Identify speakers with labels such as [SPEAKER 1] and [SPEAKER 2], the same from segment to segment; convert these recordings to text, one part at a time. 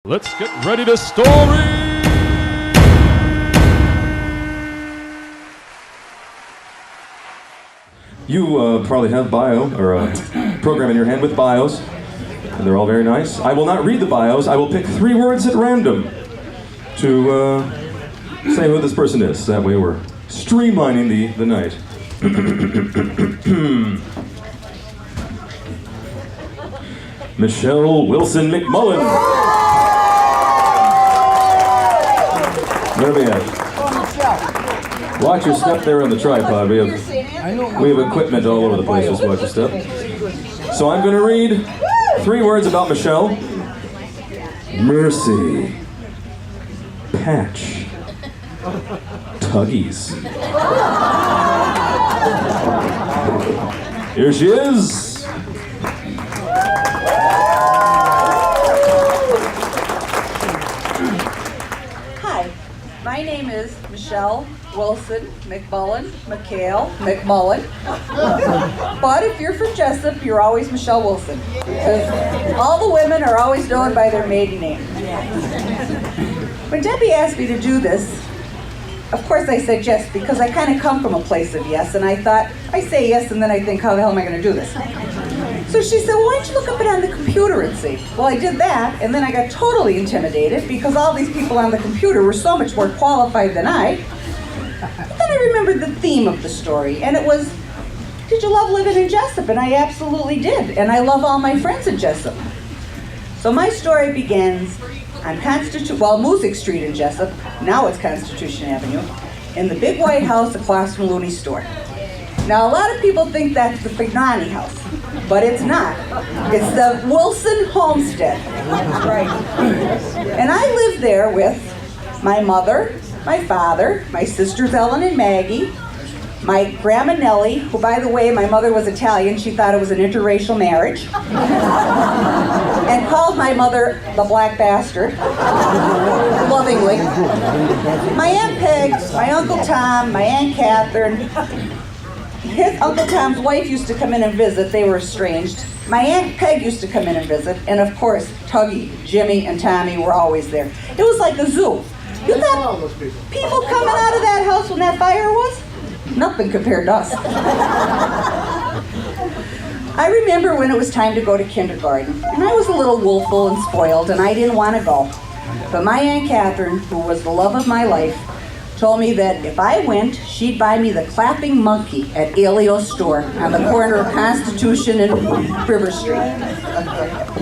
[SPEAKER 1] Let's get ready to story!
[SPEAKER 2] You probably have bio, or a program in your hand with bios, and they're all very nice. I will not read the bios. I will pick 3 words at random to say who this person is. That way we're streamlining the night. Michelle Wilson McMullen. Where are we at? Watch your step there on the tripod. We have equipment all over the place. Just watch your step. So I'm going to read 3 words about Michelle. Mercy. Patch. Tuggies. Here she is.
[SPEAKER 3] My name is Michelle Wilson McMullen, McMullen. But if you're from Jessup, you're always Michelle Wilson. Because all the women are always known by their maiden name. When Debbie asked me to do this, of course I said yes, because I kind of come from a place of yes, and I thought, I say yes, and then I think, how the hell am I going to do this? So she said, well, why don't you look up it on the computer and see? Well, I did that, and then I got totally intimidated because all these people on the computer were so much more qualified than I. But then I remembered the theme of the story, and it was, did you love living in Jessup? And I absolutely did, and I love all my friends in Jessup. So my story begins on Music Street in Jessup, now it's Constitution Avenue, in the big white house across from Looney's store. Now, a lot of people think that's the Fignani house, but it's not. It's the Wilson homestead. Right. And I lived there with my mother, my father, my sisters Ellen and Maggie, my grandma Nellie, who, by the way, my mother was Italian. She thought it was an interracial marriage, and called my mother the black bastard, lovingly. My Aunt Peg, my Uncle Tom, my Aunt Catherine. His Uncle Tom's wife used to come in and visit. They were estranged. My Aunt Peg used to come in and visit. And of course, Tuggy, Jimmy, and Tommy were always there. It was like a zoo. You thought people coming out of that house when that fire was? Nothing compared to us. I remember when it was time to go to kindergarten. And I was a little willful and spoiled, and I didn't want to go. But my Aunt Catherine, who was the love of my life, told me that if I went, she'd buy me the clapping monkey at Elio's store on the corner of Constitution and River Street.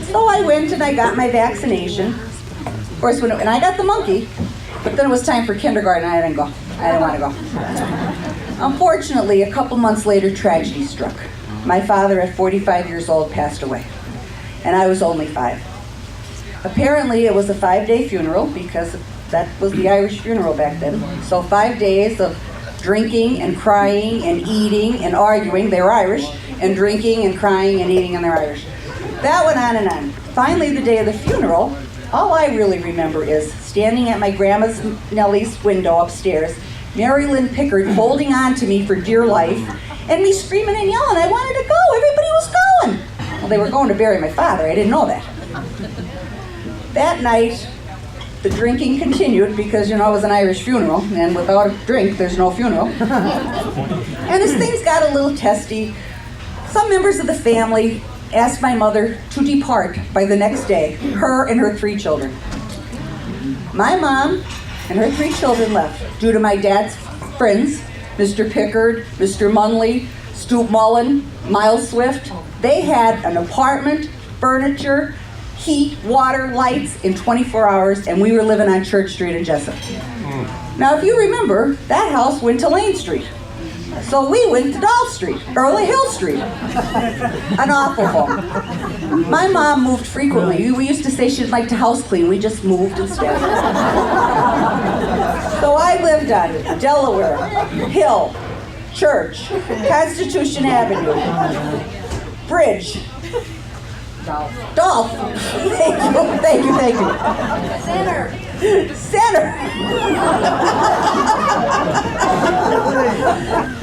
[SPEAKER 3] So I went and I got my vaccination. Of course, and I got the monkey, but then it was time for kindergarten and I didn't go. I didn't want to go. Unfortunately, a couple months later, tragedy struck. My father, at 45 years old, passed away, and I was only 5. Apparently, it was a 5-day funeral because that was the Irish funeral back then. So 5 days of drinking and crying and eating and arguing. They were Irish. And drinking and crying and eating, and they're Irish. That went on and on. Finally, the day of the funeral, all I really remember is standing at my grandma's Nellie's window upstairs, Mary Lynn Pickard holding on to me for dear life, and me screaming and yelling. I wanted to go. Everybody was going. Well, they were going to bury my father. I didn't know that. That night, the drinking continued because, it was an Irish funeral, and without a drink, there's no funeral. And as things got a little testy, some members of the family asked my mother to depart by the next day, her and her 3 children. My mom and her 3 children left due to my dad's friends, Mr. Pickard, Mr. Munley, Stoop Mullen, Miles Swift. They had an apartment, furniture, heat, water, lights in 24 hours, and we were living on Church Street in Jessup. Now, if you remember, that house went to Lane Street. So we went to Doll Street, Early Hill Street. An awful home. My mom moved frequently. We used to say she'd like to house clean. We just moved instead. So I lived on Delaware, Hill, Church, Constitution Avenue, Bridge, Dolph. Thank you. Center.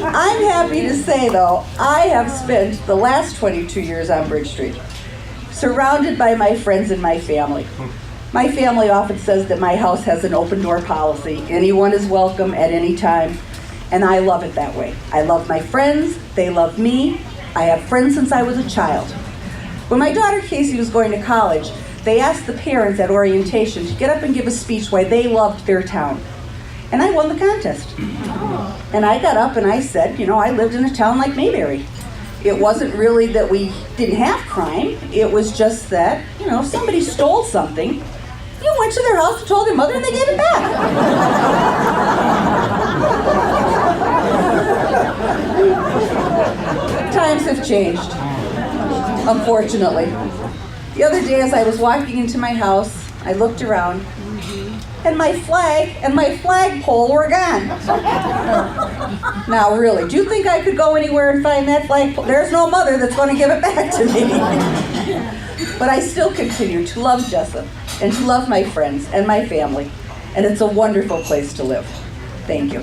[SPEAKER 3] I'm happy to say, though, I have spent the last 22 years on Bridge Street, surrounded by my friends and my family. My family often says that my house has an open door policy. Anyone is welcome at any time, and I love it that way. I love my friends, they love me. I have friends since I was a child. When my daughter Casey was going to college, they asked the parents at orientation to get up and give a speech why they loved their town. And I won the contest. And I got up and I said, you know, I lived in a town like Mayberry. It wasn't really that we didn't have crime. It was just that, you know, if somebody stole something, you went to their house and told their mother and they gave it back. Times have changed, unfortunately. The other day as I was walking into my house, I looked around and my flag and my flagpole were gone. Now really, do you think I could go anywhere and find that flagpole? There's no mother that's going to give it back to me. But I still continue to love Jessup and to love my friends and my family. And it's a wonderful place to live. Thank you.